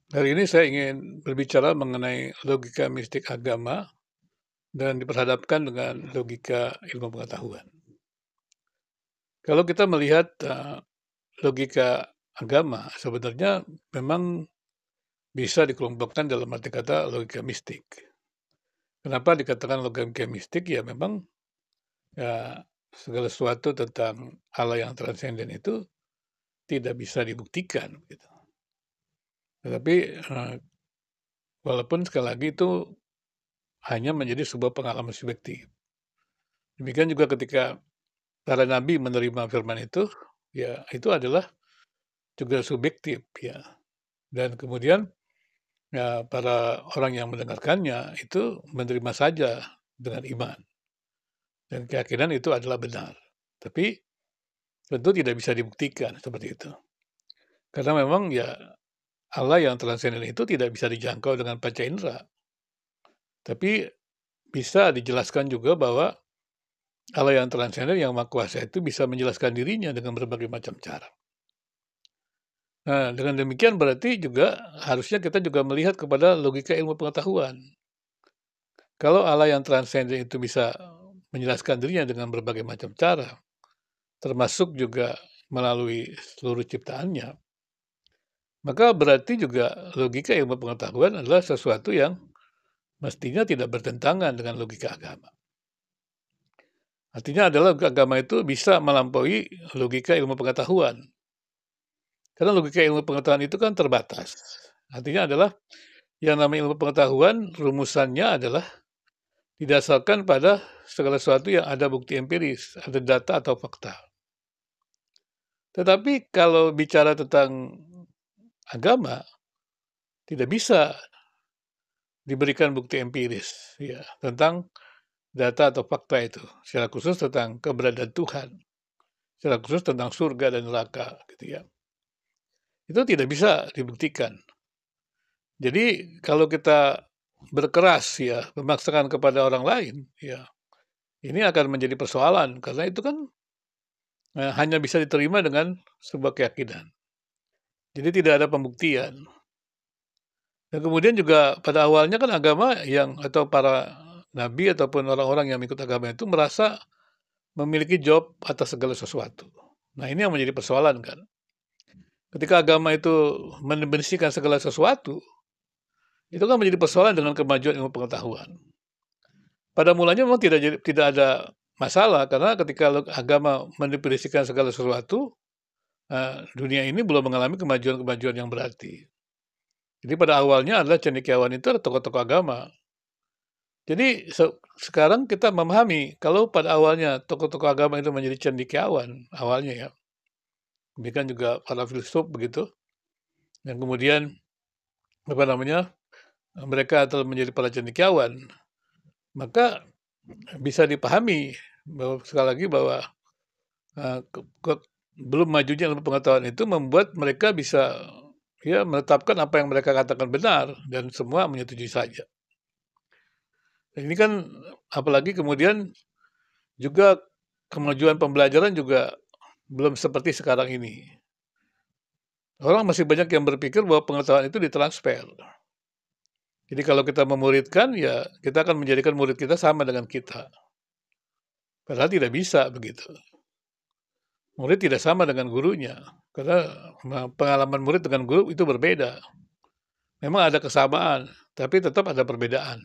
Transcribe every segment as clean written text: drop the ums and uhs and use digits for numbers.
Hari ini saya ingin berbicara mengenai logika mistik agama dan diperhadapkan dengan logika ilmu pengetahuan. Kalau kita melihat, logika agama sebenarnya memang bisa dikelompokkan dalam arti kata logika mistik. Kenapa dikatakan logika mistik? Ya memang, ya segala sesuatu tentang Allah yang transenden itu tidak bisa dibuktikan gitu. Tetapi, walaupun sekali lagi itu hanya menjadi sebuah pengalaman subjektif. Demikian juga ketika para nabi menerima firman itu, ya itu adalah juga subjektif ya. Dan kemudian, ya para orang yang mendengarkannya itu menerima saja dengan iman dan keyakinan itu adalah benar. Tapi tentu tidak bisa dibuktikan seperti itu. Karena memang ya Allah yang transenden itu tidak bisa dijangkau dengan panca indera. Tapi bisa dijelaskan juga bahwa Allah yang transenden, yang Maha Kuasa itu bisa menjelaskan dirinya dengan berbagai macam cara. Nah, dengan demikian berarti juga harusnya kita juga melihat kepada logika ilmu pengetahuan. Kalau Allah yang transenden itu bisa menjelaskan dirinya dengan berbagai macam cara, termasuk juga melalui seluruh ciptaannya, maka berarti juga logika ilmu pengetahuan adalah sesuatu yang mestinya tidak bertentangan dengan logika agama. Artinya adalah agama itu bisa melampaui logika ilmu pengetahuan. Karena logika ilmu pengetahuan itu kan terbatas. Artinya adalah yang namanya ilmu pengetahuan rumusannya adalah didasarkan pada segala sesuatu yang ada bukti empiris, ada data atau fakta. Tetapi kalau bicara tentang agama, tidak bisa diberikan bukti empiris ya tentang data atau fakta itu, secara khusus tentang keberadaan Tuhan, secara khusus tentang surga dan neraka gitu ya. Itu tidak bisa dibuktikan. Jadi kalau kita berkeras ya, memaksakan kepada orang lain, ya ini akan menjadi persoalan karena itu kan hanya bisa diterima dengan sebuah keyakinan. Jadi tidak ada pembuktian. Dan kemudian juga pada awalnya kan agama yang atau para nabi ataupun orang-orang yang mengikut agama itu merasa memiliki jawab atas segala sesuatu. Nah ini yang menjadi persoalan kan. Ketika agama itu mendefinisikan segala sesuatu, itu kan menjadi persoalan dengan kemajuan ilmu pengetahuan. Pada mulanya memang tidak ada masalah karena ketika agama mendefinisikan segala sesuatu, dunia ini belum mengalami kemajuan-kemajuan yang berarti. Jadi pada awalnya adalah cendekiawan itu adalah tokoh-tokoh agama. Jadi sekarang kita memahami kalau pada awalnya tokoh-tokoh agama itu menjadi cendekiawan awalnya ya. Demikian juga para filsuf begitu. Dan kemudian apa namanya? Mereka telah menjadi para cendekiawan. Maka bisa dipahami bahwa sekali lagi bahwa belum majunya ilmu pengetahuan itu membuat mereka bisa ya menetapkan apa yang mereka katakan benar dan semua menyetujui saja. Dan ini kan apalagi kemudian juga kemajuan pembelajaran juga belum seperti sekarang ini. Orang masih banyak yang berpikir bahwa pengetahuan itu ditransfer. Jadi kalau kita memuridkan, ya kita akan menjadikan murid kita sama dengan kita. Padahal tidak bisa begitu. Murid tidak sama dengan gurunya, karena pengalaman murid dengan guru itu berbeda. Memang ada kesamaan, tapi tetap ada perbedaan.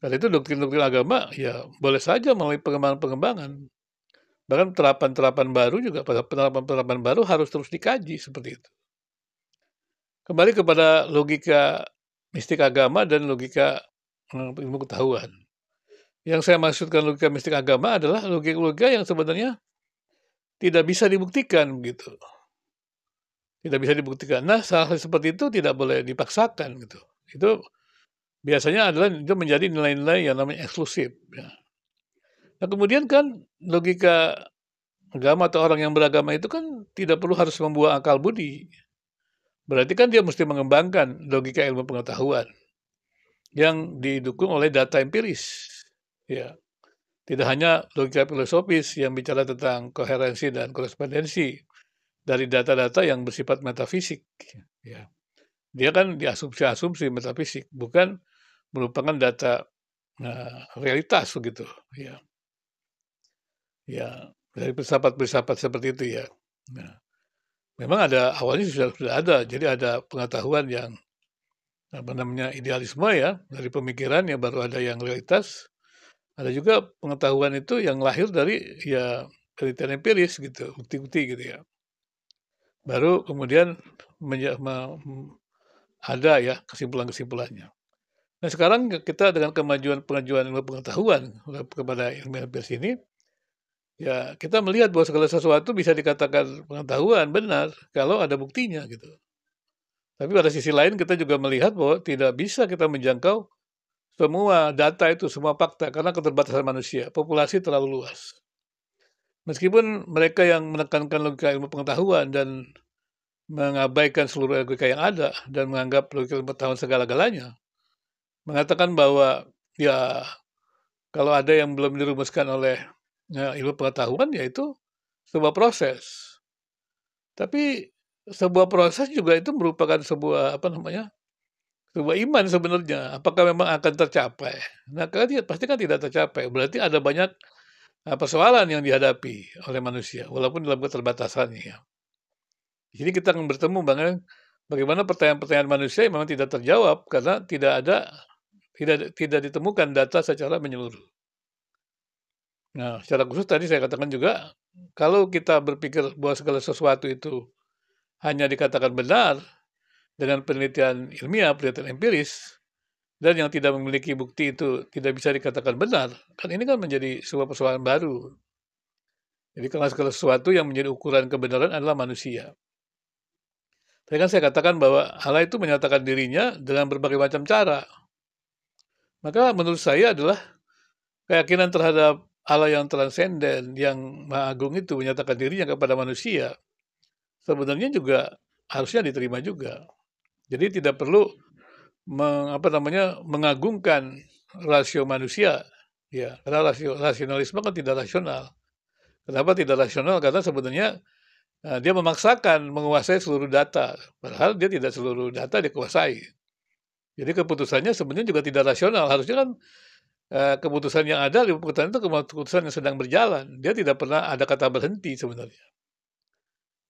Karena itu doktrin-doktrin agama ya boleh saja melalui pengembangan-pengembangan. Bahkan penerapan-penerapan baru juga, penerapan-penerapan baru harus terus dikaji seperti itu. Kembali kepada logika mistik agama dan logika ilmu pengetahuan. Yang saya maksudkan logika mistik agama adalah logika-logika yang sebenarnya tidak bisa dibuktikan gitu. Tidak bisa dibuktikan. Nah, hal seperti itu tidak boleh dipaksakan gitu. Itu biasanya adalah itu menjadi nilai-nilai yang namanya eksklusif ya. Nah, kemudian kan logika agama atau orang yang beragama itu kan tidak perlu harus membuang akal budi. Berarti kan dia mesti mengembangkan logika ilmu pengetahuan yang didukung oleh data empiris. Ya, tidak hanya logika filosofis yang bicara tentang koherensi dan korespondensi, dari data-data yang bersifat metafisik, ya. Dia kan diasumsi-asumsi metafisik, bukan merupakan data, realitas begitu, ya. Ya, dari filsafat-filsafat seperti itu ya. Nah, memang awalnya sudah ada, jadi ada pengetahuan yang, apa namanya, idealisme ya, dari pemikiran yang baru ada yang realitas, ada juga pengetahuan itu yang lahir dari, ya penelitian empiris gitu, bukti-bukti gitu ya. Baru kemudian menja me ada ya kesimpulan-kesimpulannya. Nah sekarang kita dengan kemajuan pengajuan ilmu pengetahuan kepada ilmiah empiris ini, ya kita melihat bahwa segala sesuatu bisa dikatakan pengetahuan benar kalau ada buktinya gitu. Tapi pada sisi lain kita juga melihat bahwa tidak bisa kita menjangkau semua data itu, semua fakta karena keterbatasan manusia, populasi terlalu luas. Meskipun mereka yang menekankan logika ilmu pengetahuan dan mengabaikan seluruh logika yang ada dan menganggap logika ilmu pengetahuan segala-galanya, mengatakan bahwa ya kalau ada yang belum dirumuskan oleh ilmu pengetahuan yaitu sebuah proses. Tapi sebuah proses juga itu merupakan sebuah apa namanya, sebuah iman sebenarnya. Apakah memang akan tercapai? Nah, kan pasti kan tidak tercapai. Berarti ada banyak persoalan yang dihadapi oleh manusia, walaupun dalam keterbatasannya. Ya. Jadi kita akan bertemu bagaimana pertanyaan-pertanyaan manusia yang memang tidak terjawab karena tidak ditemukan data secara menyeluruh. Nah, secara khusus tadi saya katakan juga, kalau kita berpikir bahwa segala sesuatu itu hanya dikatakan benar dengan penelitian ilmiah, penelitian empiris, dan yang tidak memiliki bukti itu tidak bisa dikatakan benar, kan ini kan menjadi sebuah persoalan baru. Jadi karena segala sesuatu yang menjadi ukuran kebenaran adalah manusia. Tadi kan saya katakan bahwa Allah itu menyatakan dirinya dengan berbagai macam cara. Maka menurut saya adalah keyakinan terhadap Allah yang transenden, yang Maha Agung itu menyatakan dirinya kepada manusia, sebenarnya juga harusnya diterima juga. Jadi tidak perlu mengagungkan rasio manusia, ya, karena rasionalisme kan tidak rasional. Kenapa tidak rasional? Karena sebenarnya dia memaksakan menguasai seluruh data, padahal dia tidak seluruh data dikuasai. Jadi keputusannya sebenarnya juga tidak rasional. Harusnya kan keputusan yang ada di keputusan itu keputusan yang sedang berjalan. Dia tidak pernah ada kata berhenti sebenarnya.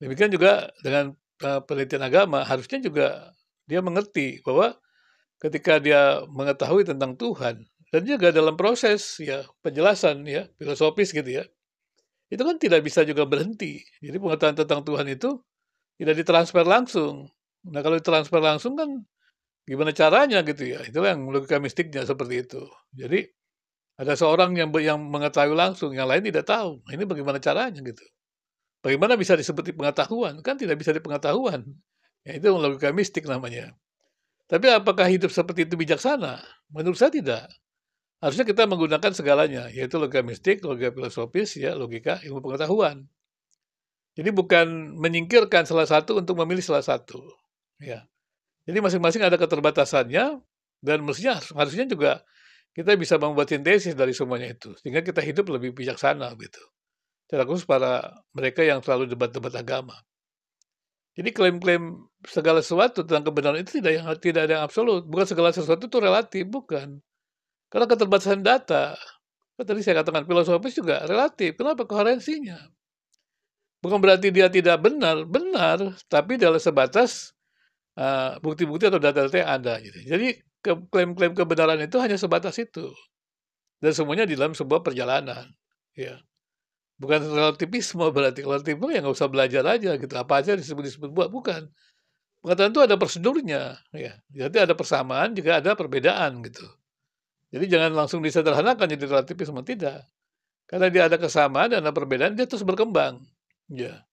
Demikian juga dengan penelitian agama, harusnya juga dia mengerti bahwa ketika dia mengetahui tentang Tuhan dan juga dalam proses ya penjelasan ya filosofis gitu ya, itu kan tidak bisa juga berhenti. Jadi pengetahuan tentang Tuhan itu tidak ditransfer langsung. Nah kalau ditransfer langsung kan gimana caranya gitu ya? Itulah yang logika mistiknya seperti itu. Jadi ada seorang yang mengetahui langsung, yang lain tidak tahu. Nah, ini bagaimana caranya gitu? Bagaimana bisa disebut pengetahuan? Kan tidak bisa dipengetahuan. Ya, itu logika mistik namanya. Tapi apakah hidup seperti itu bijaksana? Menurut saya tidak. Harusnya kita menggunakan segalanya, yaitu logika mistik, logika filosofis, ya logika ilmu pengetahuan. Jadi bukan menyingkirkan salah satu untuk memilih salah satu. Ya. Jadi masing-masing ada keterbatasannya dan mestinya harusnya juga kita bisa membuat sintesis dari semuanya itu sehingga kita hidup lebih bijaksana gitu. Secara khusus para mereka yang selalu debat-debat agama. Jadi klaim-klaim segala sesuatu tentang kebenaran itu tidak ada yang absolut. Bukan segala sesuatu itu relatif, bukan. Karena keterbatasan data. Kan tadi saya katakan filosofis juga relatif. Kenapa? Koherensinya. Bukan berarti dia tidak benar, benar, tapi dalam sebatas bukti-bukti atau data-data yang ada. Gitu. Jadi klaim-klaim kebenaran itu hanya sebatas itu. Dan semuanya di dalam sebuah perjalanan. Ya. Bukan relativisme berarti. Relativisme ya nggak usah belajar aja gitu. Apa aja disebut-disebut buat. Bukan. Pengetahuan itu ada prosedurnya. Ya. Jadi ada persamaan juga ada perbedaan gitu. Jadi jangan langsung disederhanakan jadi relativisme. Tidak. Karena dia ada kesamaan dan ada perbedaan, dia terus berkembang. Ya.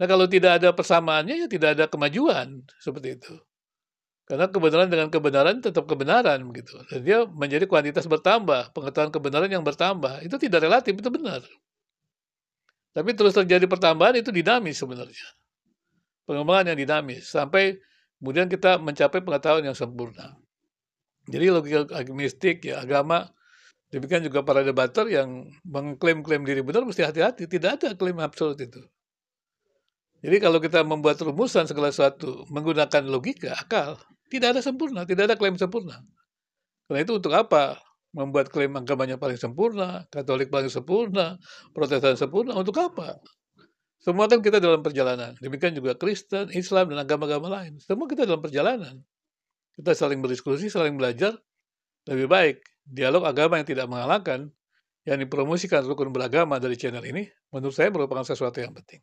Nah kalau tidak ada persamaannya ya tidak ada kemajuan. Seperti itu. Karena kebenaran dengan kebenaran tetap kebenaran begitu. Dan dia menjadi kuantitas bertambah, pengetahuan kebenaran yang bertambah. Itu tidak relatif, itu benar. Tapi terus terjadi pertambahan itu dinamis sebenarnya. Pengembangan yang dinamis sampai kemudian kita mencapai pengetahuan yang sempurna. Jadi logika mistik ya agama, demikian juga para debater yang mengklaim-klaim diri benar mesti hati-hati. Tidak ada klaim absolut itu. Jadi kalau kita membuat rumusan segala sesuatu menggunakan logika, akal, tidak ada sempurna, tidak ada klaim sempurna. Karena itu untuk apa membuat klaim agamanya paling sempurna, Katolik paling sempurna, Protestan sempurna, untuk apa? Semua kan kita dalam perjalanan. Demikian juga Kristen, Islam, dan agama-agama lain. Semua kita dalam perjalanan. Kita saling berdiskusi, saling belajar. Lebih baik dialog agama yang tidak mengalahkan, yang dipromosikan rukun beragama dari channel ini, menurut saya merupakan sesuatu yang penting.